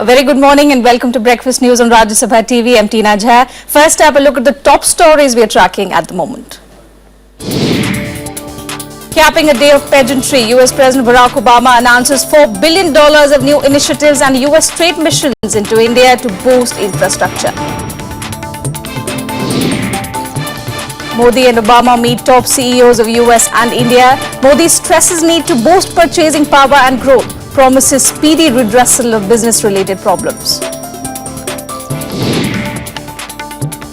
Very good morning and welcome to Breakfast News on Rajya Sabha TV. I'm Tina Jha. First up, a look at the top stories we are tracking at the moment. Capping a day of pageantry, US President Barack Obama announces $4 billion of new initiatives and US trade missions into India to boost infrastructure. Modi and Obama meet top CEOs of US and India. Modi stresses need to boost purchasing power and growth, promises speedy redressal of business-related problems.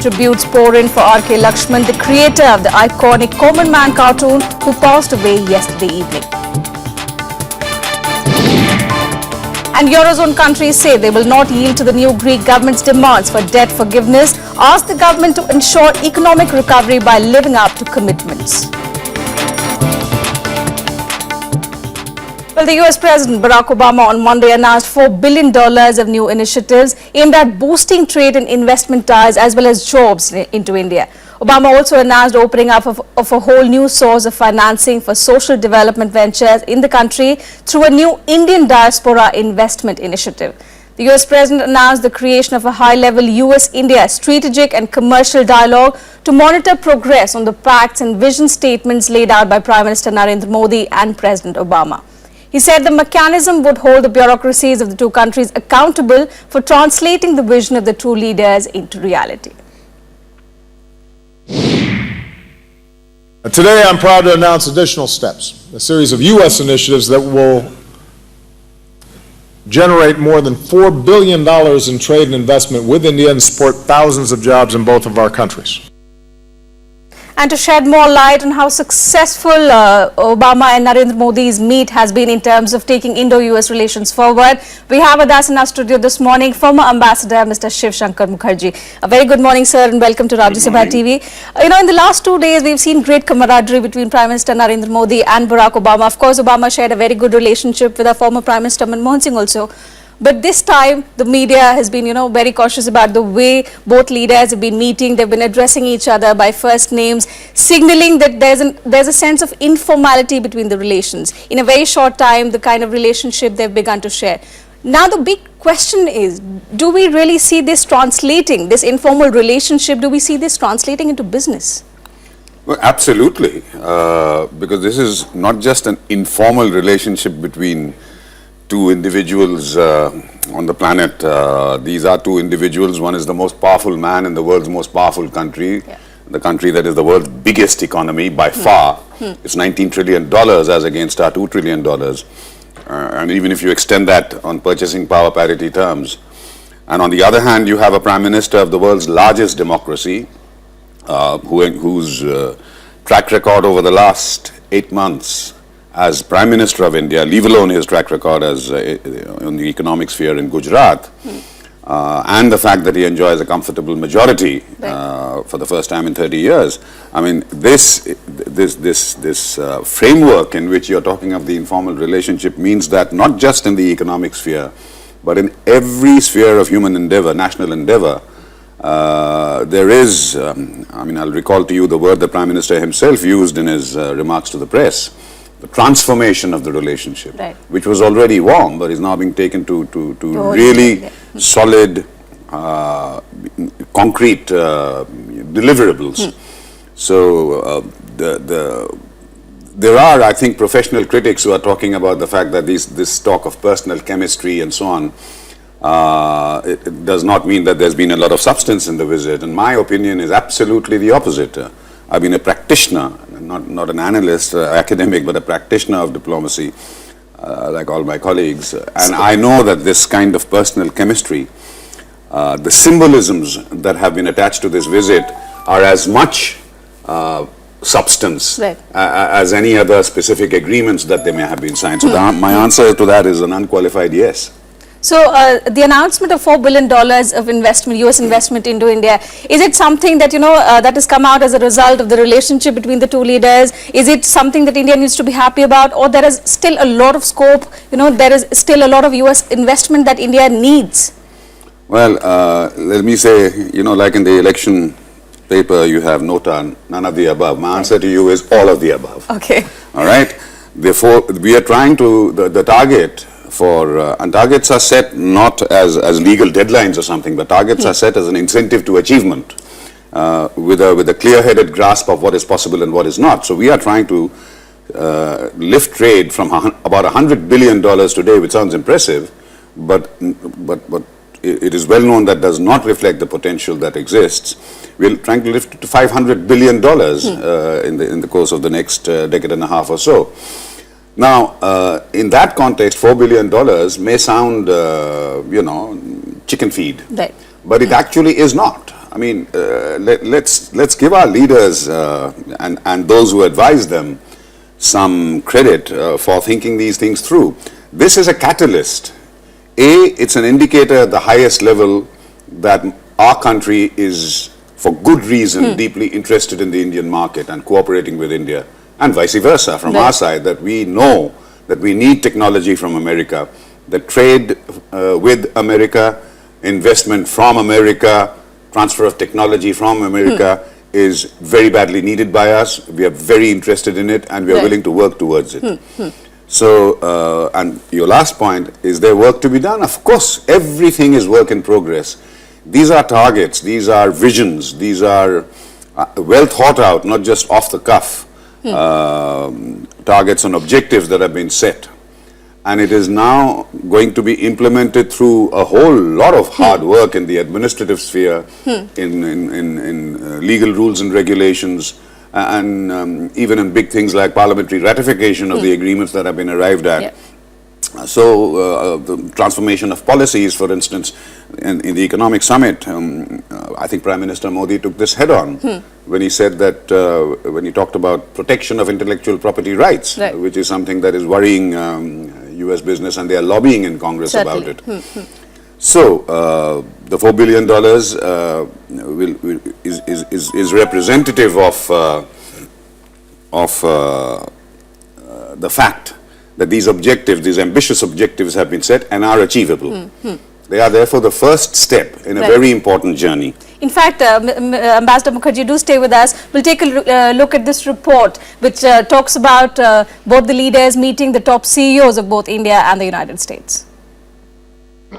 Tributes pour in for R.K. Lakshman, the creator of the iconic Common Man cartoon, who passed away yesterday evening. And Eurozone countries say they will not yield to the new Greek government's demands for debt forgiveness, ask the government to ensure economic recovery by living up to commitments. Well, the US President Barack Obama on Monday announced $4 billion of new initiatives aimed at boosting trade and investment ties as well as jobs into India. Obama also announced opening up of a whole new source of financing for social development ventures in the country through a new Indian Diaspora Investment Initiative. The US President announced the creation of a high-level US-India strategic and commercial dialogue to monitor progress on the pacts and vision statements laid out by Prime Minister Narendra Modi and President Obama. He said the mechanism would hold the bureaucracies of the two countries accountable for translating the vision of the two leaders into reality. Today, I'm proud to announce additional steps, a series of U.S. initiatives that will generate more than $4 billion in trade and investment with India and support thousands of jobs in both of our countries. And to shed more light on how successful Obama and Narendra Modi's meet has been in terms of taking Indo-US relations forward, we have with us in our studio this morning former Ambassador Mr. Shiv Shankar Mukherjee. A very good morning, sir, and welcome to Rajya Sabha TV. In the last 2 days, we've seen great camaraderie between Prime Minister Narendra Modi and Barack Obama. Of course, Obama shared a very good relationship with our former Prime Minister Manmohan Singh also. But this time, the media has been, very cautious about the way both leaders have been meeting. They've been addressing each other by first names, signaling that there's a sense of informality between the relations. In a very short time, the kind of relationship they've begun to share. Now, the big question is, do we really see this translating, this informal relationship, do we see this translating into business? Well, absolutely, because this is not just an informal relationship between two individuals on the planet. These are two individuals. One is the most powerful man in the world's most powerful country, the country that is the world's biggest economy by far. It's $19 trillion as against our $2 trillion. And even if you extend that on purchasing power parity terms. And on the other hand, you have a Prime Minister of the world's largest democracy, whose track record over the last 8 months as Prime Minister of India, leave alone his track record as in the to sphere in Gujarat, and the fact that he enjoys a comfortable majority for the first time in 30 years. I mean, this framework in which you're talking of the informal relationship means that not just in the economic sphere, but in every sphere of human endeavor, national endeavor, there is, I'll recall to you the word the Prime Minister himself used in his remarks to the press, the transformation of the relationship, which was already warm, but is now being taken to really solid, concrete deliverables. So there are, I think, professional critics who are talking about the fact that this talk of personal chemistry and so on, it does not mean that there's been a lot of substance in the visit. And my opinion is absolutely the opposite. I've been a practitioner, not an analyst, academic, but a practitioner of diplomacy, like all my colleagues. And I know that this kind of personal chemistry, the symbolisms that have been attached to this visit are as much substance as any other specific agreements that they may have been signed. So my answer to that is an unqualified yes. So the announcement of $4 billion of investment, US investment into India, is it something that, that has come out as a result of the relationship between the two leaders? Is it something that India needs to be happy about, or there is still a lot of scope, there is still a lot of US investment that India needs? Well, let me say, like in the election paper, you have none of the above. My answer to you is all of the above. Okay. All right. Therefore, we are trying to, the target and targets are set not as legal deadlines or something, but targets are set as an incentive to achievement with a clear-headed grasp of what is possible and what is not. So we are trying to lift trade from about $100 billion today, which sounds impressive, but it is well known that does not reflect the potential that exists. We're trying to lift it to $500 billion in the course of the next decade and a half or so. Now, in that context, $4 billion may sound, chicken feed, Right. but it actually is not. I mean, let's give our leaders and those who advise them some credit for thinking these things through. This is a catalyst. It's an indicator at the highest level that our country is, for good reason, deeply interested in the Indian market and cooperating with India, and vice versa from our side, that we know that we need technology from America, that trade with America, investment from America, transfer of technology from America is very badly needed by us. We are very interested in it, and we are willing to work towards it. So, and your last point, is there work to be done? Of course, everything is work in progress. These are targets, these are visions, these are well thought out, not just off the cuff targets and objectives that have been set. And it is now going to be implemented through a whole lot of hard work in the administrative sphere, in legal rules and regulations, and even in big things like parliamentary ratification of the agreements that have been arrived at. So the transformation of policies, for instance, in the economic summit, I think Prime Minister Modi took this head on when he said that, when he talked about protection of intellectual property rights, which is something that is worrying US business, and they are lobbying in Congress about it. So the $4 billion is representative of the fact that these objectives, these ambitious objectives have been set and are achievable. They are therefore the first step in a very important journey. In fact, Ambassador Mukherjee, do stay with us. We'll take a look at this report, which talks about both the leaders meeting the top CEOs of both India and the United States.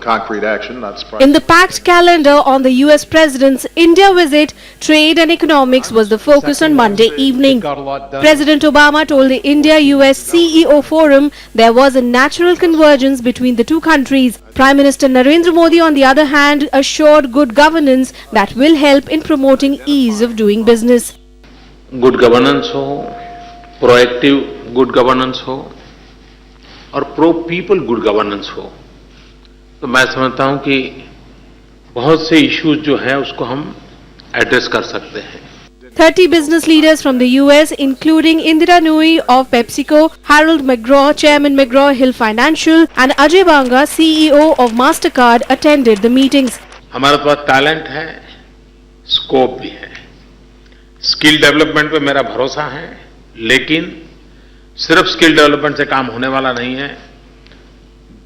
Concrete action, not surprising. In the packed calendar on the US President's India visit, trade and economics was the focus on Monday evening. President Obama told the India-US CEO Forum there was a natural convergence between the two countries. Prime Minister Narendra Modi, on the other hand, assured good governance that will help in promoting ease of doing business. Good governance हो, proactive good governance हो, और pro-people good governance हो, तो मैं समझता हूं कि बहुत से इश्यूज जो हैं उसको हम एड्रेस कर सकते हैं. 30 business leaders from the US, including Indira Nooyi of PepsiCo, Harold McGraw, Chairman McGraw Hill Financial, and Ajay Banga, CEO of MasterCard, attended the meetings. हमारे पास टैलेंट है, स्कोप भी है, स्किल डेवलपमेंट पे मेरा भरोसा है, लेकिन सिर्फ स्किल डेवलपमेंट से काम होने वाला नहीं है.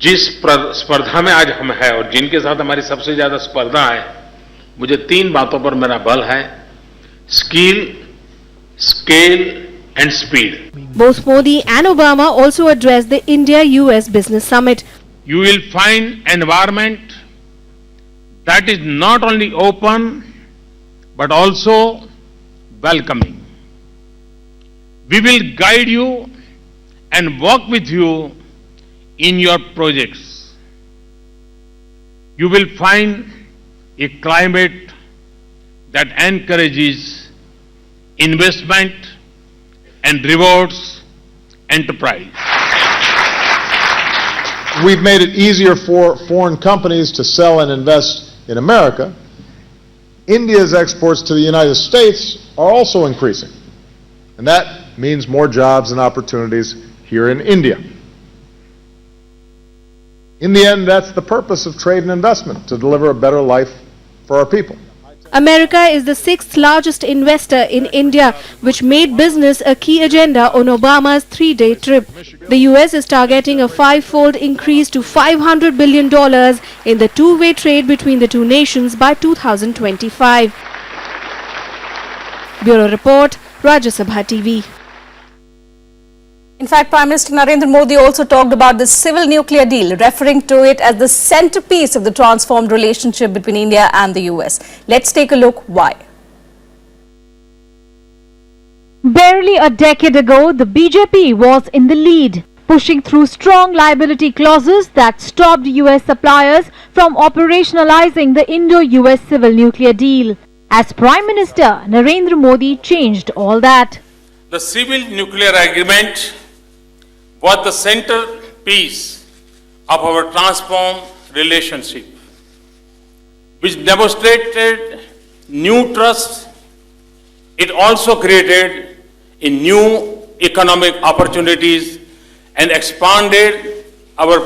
जिस स्पर्धा में आज हम हैं और जिनके साथ हमारी सबसे ज्यादा स्पर्धा है, मुझे 3 बातों पर मेरा बल है: skill, scale and speed. Both Modi and Obama also addressed the India-US Business Summit. You will find environment that is not only open but also welcoming. We will guide you and work with you in your projects. You will find a climate that encourages investment and rewards enterprise. We've made it easier for foreign companies to sell and invest in America. India's exports to the United States are also increasing, and that means more jobs and opportunities here in India. In the end, that's the purpose of trade and investment, to deliver a better life for our people. America is the 6th largest investor in India, which made business a key agenda on Obama's 3-day trip. The US is targeting a 5-fold increase to $500 billion in the two-way trade between the two nations by 2025. Bureau Report, Rajya Sabha TV. In fact, Prime Minister Narendra Modi also talked about the civil nuclear deal, referring to it as the centerpiece of the transformed relationship between India and the US. Let's take a look why. Barely a decade ago, the BJP was in the lead, pushing through strong liability clauses that stopped US suppliers from operationalizing the Indo-US civil nuclear deal. As Prime Minister, Narendra Modi changed all that. The civil nuclear agreement was the centerpiece of our transformed relationship, which demonstrated new trust. It also created new economic opportunities and expanded our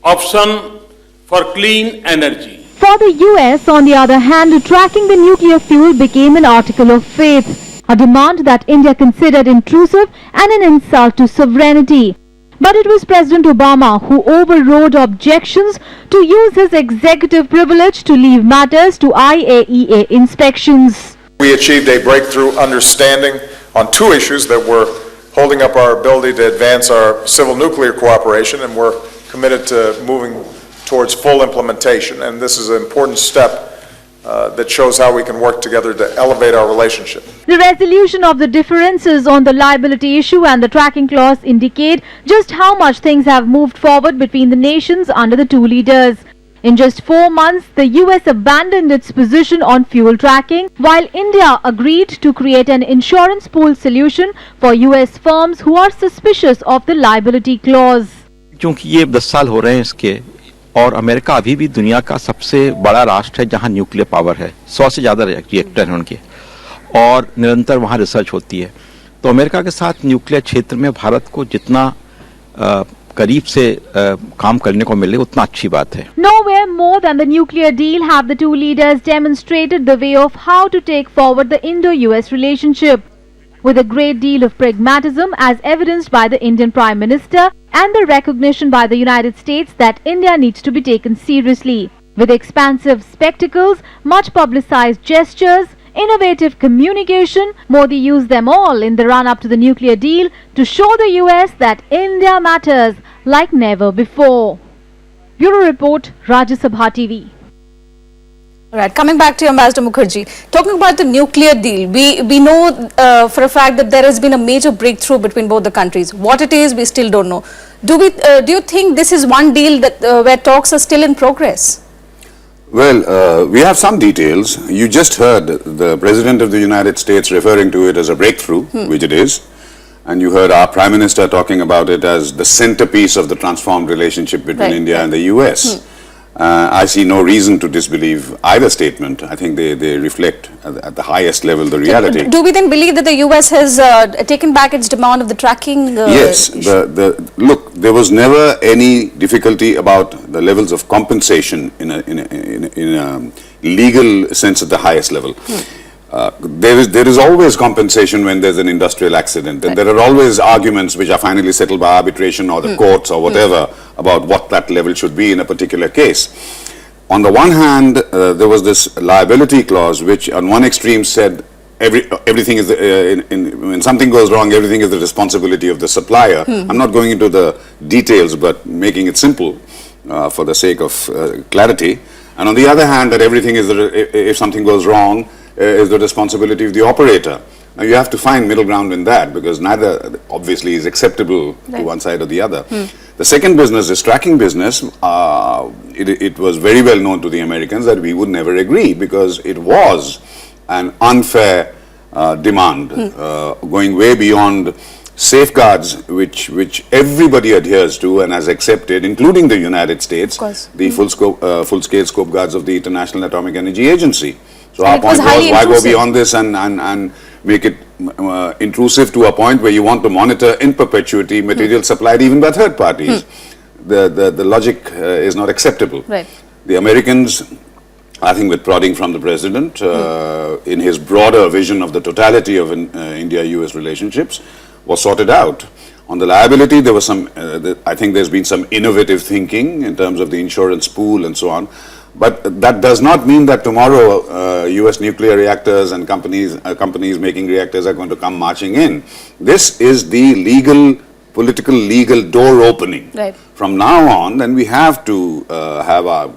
option for clean energy. For the US, on the other hand, tracking the nuclear fuel became an article of faith, a demand that India considered intrusive and an insult to sovereignty. But it was President Obama who overrode objections to use his executive privilege to leave matters to IAEA inspections. We achieved a breakthrough understanding on two issues that were holding up our ability to advance our civil nuclear cooperation, and we're committed to moving towards full implementation. And this is an important step that shows how we can work together to elevate our relationship. The resolution of the differences on the liability issue and the tracking clause indicate just how much things have moved forward between the nations under the two leaders. In just 4 months, the US abandoned its position on fuel tracking, while India agreed to create an insurance pool solution for US firms who are suspicious of the liability clause. क्योंकि ये 10 साल हो रहे हैं इसके, और America अभी भी दुनिया का सबसे बड़ा राष्ट्र है जहां न्यूक्लियर पावर है, 100 से ज़्यादा रिएक्टर हैं उनके, और निरंतर वहां रिसर्च होती है. तो अमेरिका के साथ न्यूक्लियर क्षेत्र में भारत को जितना करीब से काम करने को मिले उतना अच्छी बात है. Nowhere more than the nuclear deal have the two leaders demonstrated the way of how to take forward the Indo-US relationship, with a great deal of pragmatism as evidenced by the Indian Prime Minister and the recognition by the United States that India needs to be taken seriously. With expansive spectacles, much publicized gestures, innovative communication, Modi used them all in the run-up to the nuclear deal to show the US that India matters like never before. Bureau Report, Rajya Sabha TV. All right, coming back to you, Ambassador Mukherjee, talking about the nuclear deal, we know for a fact that there has been a major breakthrough between both the countries. What it is, we still don't know. Do you think this is one deal that where talks are still in progress? Well, we have some details. You just heard the President of the United States referring to it as a breakthrough, which it is. And you heard our Prime Minister talking about it as the centerpiece of the transformed relationship between India and the US. I see no reason to disbelieve either statement. I think they reflect at the highest level the reality. Do we then believe that the US has taken back its demand of the tracking? Yes. Look, there was never any difficulty about the levels of compensation in a legal sense at the highest level. There is always compensation when there's an industrial accident, and there are always arguments which are finally settled by arbitration or the courts or whatever about what that level should be in a particular case. On the one hand, there was this liability clause which on one extreme said everything is when something goes wrong, everything is the responsibility of the supplier. I'm not going into the details, but making it simple for the sake of clarity. And on the other hand, that everything is if something goes wrong, is the responsibility of the operator. Now you have to find middle ground in that, because neither obviously is acceptable to one side or the other. The second business is tracking business. It was very well known to the Americans that we would never agree, because it was an unfair demand going way beyond safeguards which everybody adheres to and has accepted, including the United States, the full-scale scope guards of the International Atomic Energy Agency. So our point was, why go beyond this and make it intrusive to a point where you want to monitor in perpetuity material supplied even by third parties? The logic is not acceptable. Right. The Americans, I think with prodding from the President, in his broader vision of the totality of India-US relationships, was sorted out. On the liability, there was some, I think there's been some innovative thinking in terms of the insurance pool and so on. But that does not mean that tomorrow US nuclear reactors and companies making reactors are going to come marching in. This is the legal political legal door opening. Right. From now on, then we have to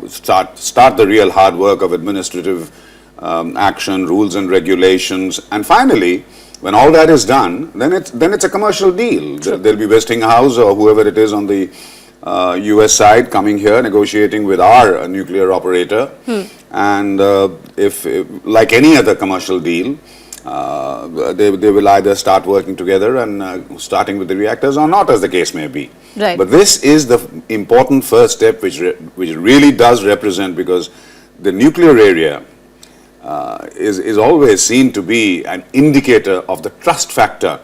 start the real hard work of administrative action, rules and regulations, and finally, when all that is done, then it's a commercial deal. There'll be Westinghouse or whoever it is on the US side coming here negotiating with our nuclear operator, and if like any other commercial deal, they will either start working together and starting with the reactors or not, as the case may be. Right. But this is the important first step, which really does represent, because the nuclear area is always seen to be an indicator of the trust factor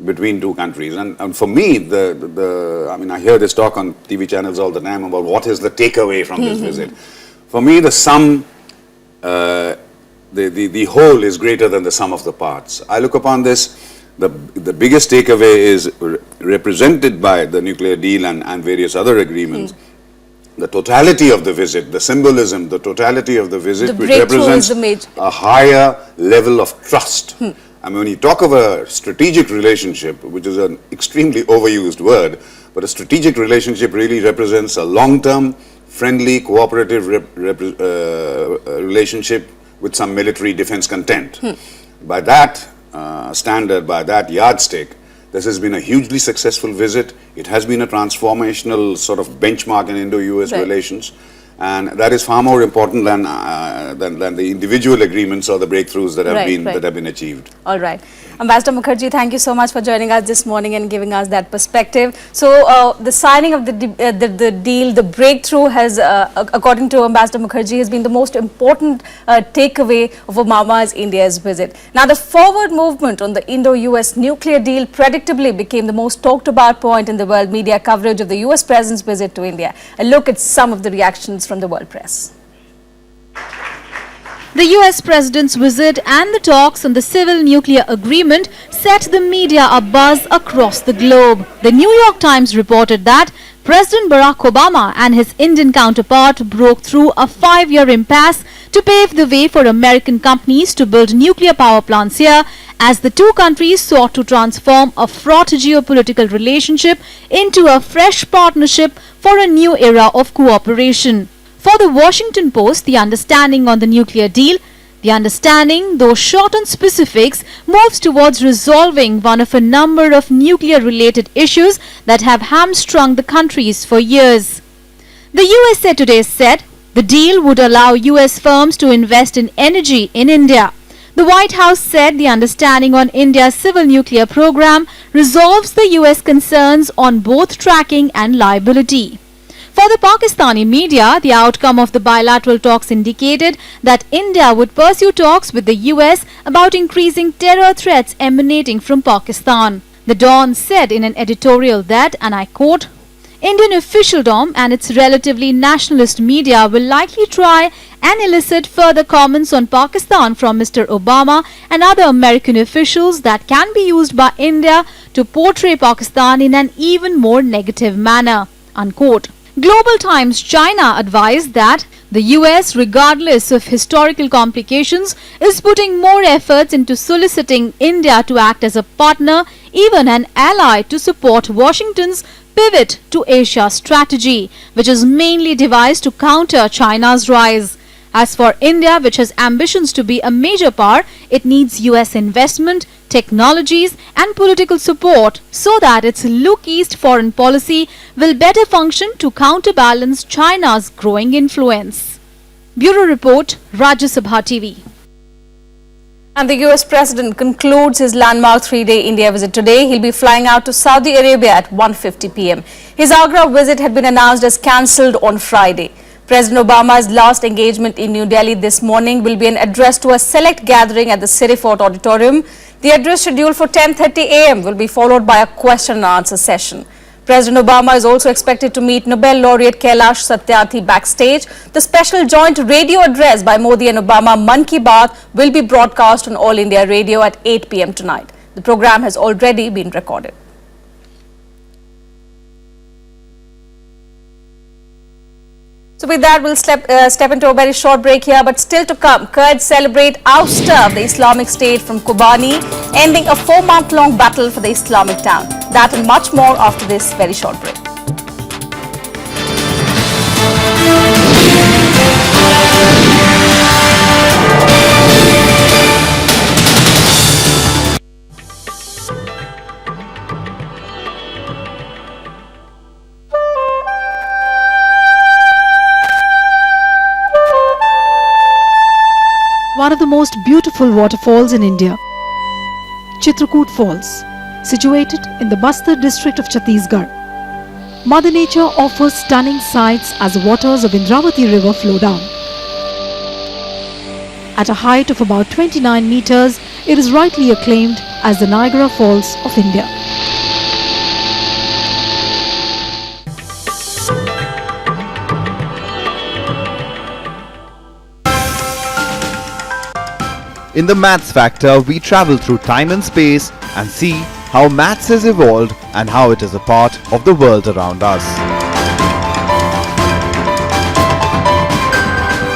between two countries. And for me, I mean, I hear this talk on TV channels all the time about what is the takeaway from this visit. For me, the sum, the whole is greater than the sum of the parts. I look upon this, the biggest takeaway is represented by the nuclear deal and various other agreements. The totality of the visit, the symbolism, the totality of the visit, which represents a higher level of trust. I mean, when you talk of a strategic relationship, which is an extremely overused word, but a strategic relationship really represents a long-term, friendly, cooperative relationship with some military defense content. By that standard, by that yardstick, this has been a hugely successful visit. It has been a transformational sort of benchmark in Indo-US relations, and that is far more important than the individual agreements or the breakthroughs that have been achieved. All right. Ambassador Mukherjee, thank you so much for joining us this morning and giving us that perspective. So the signing of the deal, the breakthrough has, according to Ambassador Mukherjee, has been the most important takeaway of Obama's India's visit. Now, the forward movement on the Indo-US nuclear deal predictably became the most talked about point in the world media coverage of the US president's visit to India. A look at some of the reactions from the world press. The US president's visit and the talks on the civil nuclear agreement set the media abuzz across the globe. The New York Times reported that President Barack Obama and his Indian counterpart broke through a 5-year impasse to pave the way for American companies to build nuclear power plants here, as the two countries sought to transform a fraught geopolitical relationship into a fresh partnership for a new era of cooperation. For the Washington Post, the understanding on the nuclear deal, the understanding, though short on specifics, moves towards resolving one of a number of nuclear-related issues that have hamstrung the countries for years. The USA Today said the deal would allow US firms to invest in energy in India. The White House said the understanding on India's civil nuclear program resolves the US concerns on both tracking and liability. For the Pakistani media, the outcome of the bilateral talks indicated that India would pursue talks with the US about increasing terror threats emanating from Pakistan. The Dawn said in an editorial that, and I quote, Indian officialdom and its relatively nationalist media will likely try and elicit further comments on Pakistan from Mr. Obama and other American officials that can be used by India to portray Pakistan in an even more negative manner, unquote. Global Times China advised that the US, regardless of historical complications, is putting more efforts into soliciting India to act as a partner, even an ally, to support Washington's pivot to Asia strategy, which is mainly devised to counter China's rise. As for India, which has ambitions to be a major power, it needs US investment, technologies and political support so that its Look East foreign policy will better function to counterbalance China's growing influence. Bureau Report, Rajya Sabha TV. And the US President concludes his landmark 3-day India visit today. He'll be flying out to Saudi Arabia at 1:50 p.m. His Agra visit had been announced as cancelled on Friday. President Obama's last engagement in New Delhi this morning will be an address to a select gathering at the City Fort Auditorium. The address, scheduled for 10:30 a.m., will be followed by a question and answer session. President Obama is also expected to meet Nobel laureate Kailash Satyarthi backstage. The special joint radio address by Modi and Obama, Mann Ki Baat, will be broadcast on All India Radio at 8 p.m. tonight. The program has already been recorded. So with that, we'll step into a very short break here, but still to come, Kurds celebrate ouster of the Islamic State from Kobani, ending a 4-month-long battle for the Islamic town. That and much more after this very short break. One of the most beautiful waterfalls in India, Chitrakoot Falls, situated in the Bastar district of Chhattisgarh. Mother Nature offers stunning sights as the waters of Indravati river flow down. At a height of about 29 meters, it is rightly acclaimed as the Niagara Falls of India. In the Maths Factor, we travel through time and space and see how maths has evolved and how it is a part of the world around us.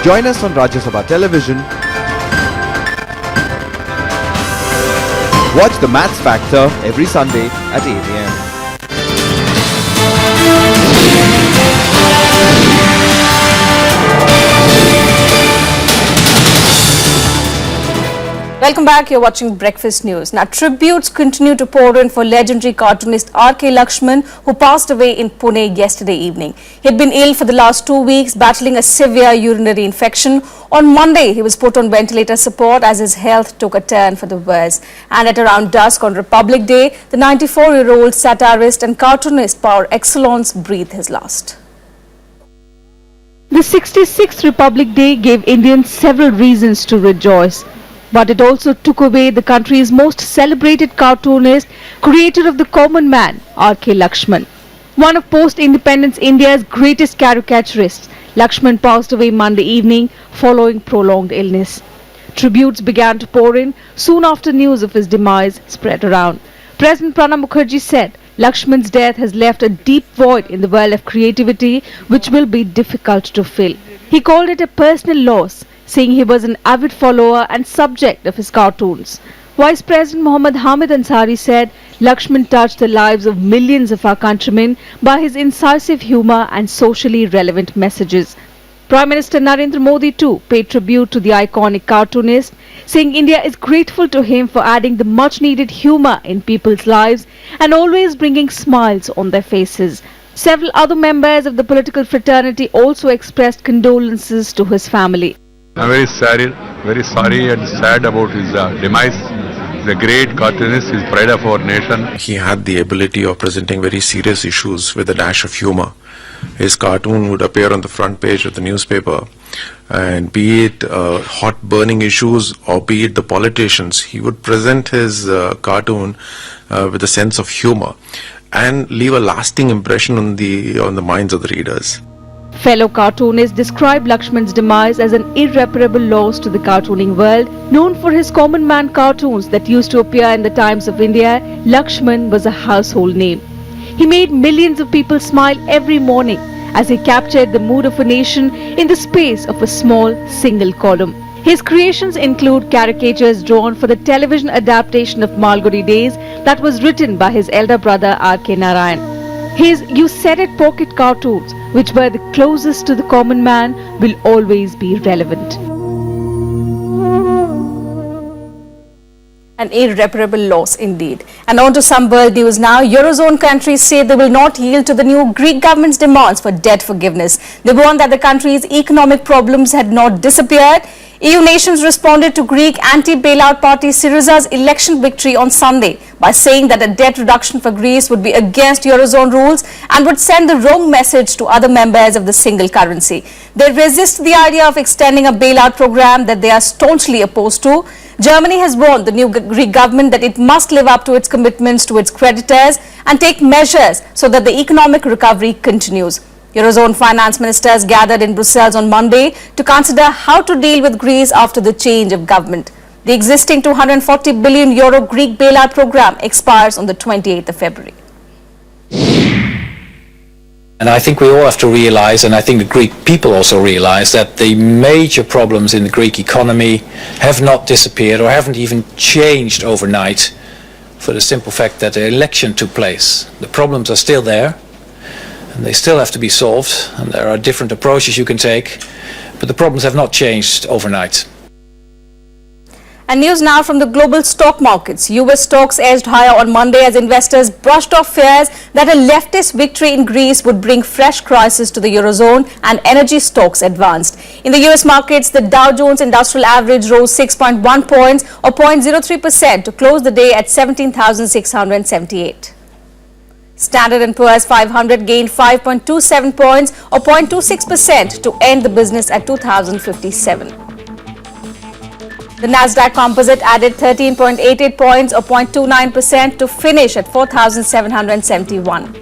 Join us on Rajya Sabha television. Watch the Maths Factor every Sunday at 8 a.m. Welcome back. You're watching Breakfast News. Now, tributes continue to pour in for legendary cartoonist R.K. Lakshman, who passed away in Pune yesterday evening. He had been ill for the last 2 weeks, battling a severe urinary infection. On Monday, he was put on ventilator support as his health took a turn for the worse. And at around dusk on Republic Day, the 94-year-old satirist and cartoonist par excellence breathed his last. The 66th Republic Day gave Indians several reasons to rejoice. But it also took away the country's most celebrated cartoonist, creator of the common man, R.K. Lakshman. One of post-independence India's greatest caricaturists, Lakshman passed away Monday evening following prolonged illness. Tributes began to pour in soon after news of his demise spread around. President Pranab Mukherjee said Lakshman's death has left a deep void in the well of creativity which will be difficult to fill. He called it a personal loss, saying he was an avid follower and subject of his cartoons. Vice President Muhammad Hamid Ansari said Lakshman touched the lives of millions of our countrymen by his incisive humor and socially relevant messages. Prime Minister Narendra Modi too paid tribute to the iconic cartoonist, saying India is grateful to him for adding the much-needed humor in people's lives and always bringing smiles on their faces. Several other members of the political fraternity also expressed condolences to his family. I'm very sorry and sad about his demise. The great cartoonist, his pride of our nation. He had the ability of presenting very serious issues with a dash of humor. His cartoon would appear on the front page of the newspaper, and be it hot burning issues or be it the politicians, he would present his cartoon with a sense of humor and leave a lasting impression on the minds of the readers. Fellow cartoonists described Lakshman's demise as an irreparable loss to the cartooning world. Known for his common man cartoons that used to appear in the Times of India, Lakshman was a household name. He made millions of people smile every morning as he captured the mood of a nation in the space of a small single column. His creations include caricatures drawn for the television adaptation of Malgudi Days that was written by his elder brother R.K. Narayan. His You Said It pocket cartoons, which were the closest to the common man, will always be relevant. An irreparable loss indeed. And on to some world news now. Eurozone countries say they will not yield to the new Greek government's demands for debt forgiveness. They warned that the country's economic problems had not disappeared. EU nations responded to Greek anti-bailout party Syriza's election victory on Sunday by saying that a debt reduction for Greece would be against Eurozone rules and would send the wrong message to other members of the single currency. They resist the idea of extending a bailout program that they are staunchly opposed to. Germany has warned the new Greek government that it must live up to its commitments to its creditors and take measures so that the economic recovery continues. Eurozone finance ministers gathered in Brussels on Monday to consider how to deal with Greece after the change of government. The existing €240 billion Greek bailout program expires on the 28th of February. And I think we all have to realize, and I think the Greek people also realize, that the major problems in the Greek economy have not disappeared or haven't even changed overnight for the simple fact that the election took place. The problems are still there, and they still have to be solved, and there are different approaches you can take, but the problems have not changed overnight. And news now from the global stock markets. US stocks edged higher on Monday as investors brushed off fears that a leftist victory in Greece would bring fresh crisis to the Eurozone, and energy stocks advanced. In the US markets, the Dow Jones Industrial Average rose 6.1 points or 0.03% to close the day at 17,678. Standard & Poor's 500 gained 5.27 points or 0.26% to end the business at 2,057. The Nasdaq Composite added 13.88 points or 0.29% to finish at 4,771.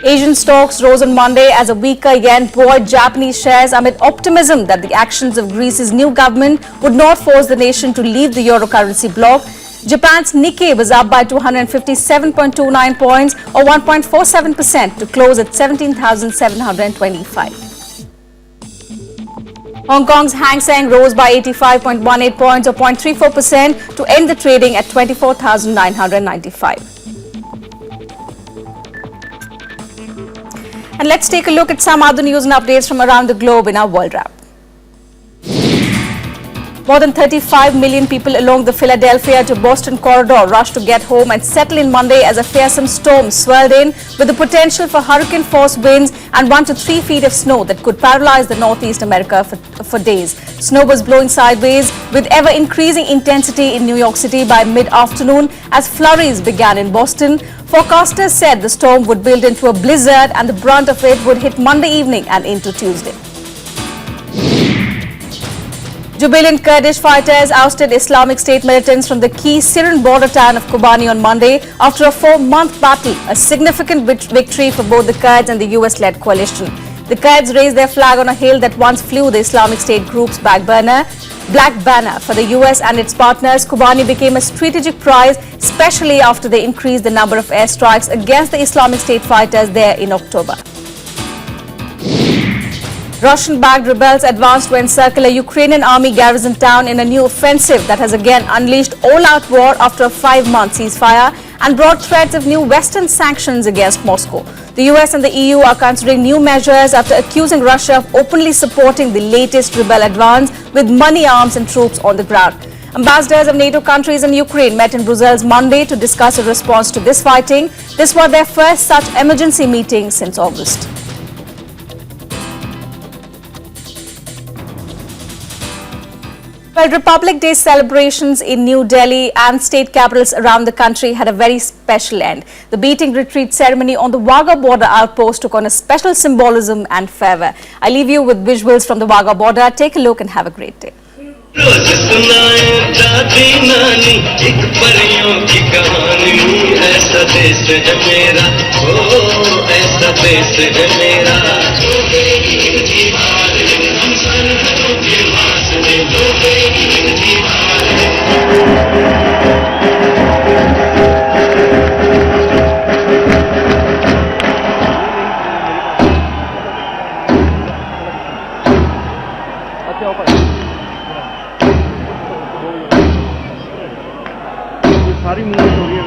Asian stocks rose on Monday as a weaker yen buoyed Japanese shares amid optimism that the actions of Greece's new government would not force the nation to leave the euro currency bloc. Japan's Nikkei was up by 257.29 points or 1.47% to close at 17,725. Hong Kong's Hang Seng rose by 85.18 points or 0.34% to end the trading at 24,995. And let's take a look at some other news and updates from around the globe in our World Wrap. More than 35 million people along the Philadelphia to Boston corridor rushed to get home and settle in Monday as a fearsome storm swirled in with the potential for hurricane-force winds and 1 to 3 feet of snow that could paralyze the Northeast America for days. Snow was blowing sideways with ever-increasing intensity in New York City by mid-afternoon as flurries began in Boston. Forecasters said the storm would build into a blizzard and the brunt of it would hit Monday evening and into Tuesday. Jubilant Kurdish fighters ousted Islamic State militants from the key Syrian border town of Kobani on Monday after a 4-month battle, a significant victory for both the Kurds and the US-led coalition. The Kurds raised their flag on a hill that once flew the Islamic State group's black banner. For the US and its partners, Kobani became a strategic prize, especially after they increased the number of airstrikes against the Islamic State fighters there in October. Russian-backed rebels advanced to encircle a Ukrainian army garrison town in a new offensive that has again unleashed all-out war after a 5-month ceasefire and brought threats of new Western sanctions against Moscow. The US and the EU are considering new measures after accusing Russia of openly supporting the latest rebel advance with money, arms and troops on the ground. Ambassadors of NATO countries in Ukraine met in Brussels Monday to discuss a response to this fighting. This was their first such emergency meeting since August. Well, Republic Day celebrations in New Delhi and state capitals around the country had a very special end. The beating retreat ceremony on the Wagah border outpost took on a special symbolism and fervor. I leave you with visuals from the Wagah border. Take a look and have a great day. सारी movement हो रही है।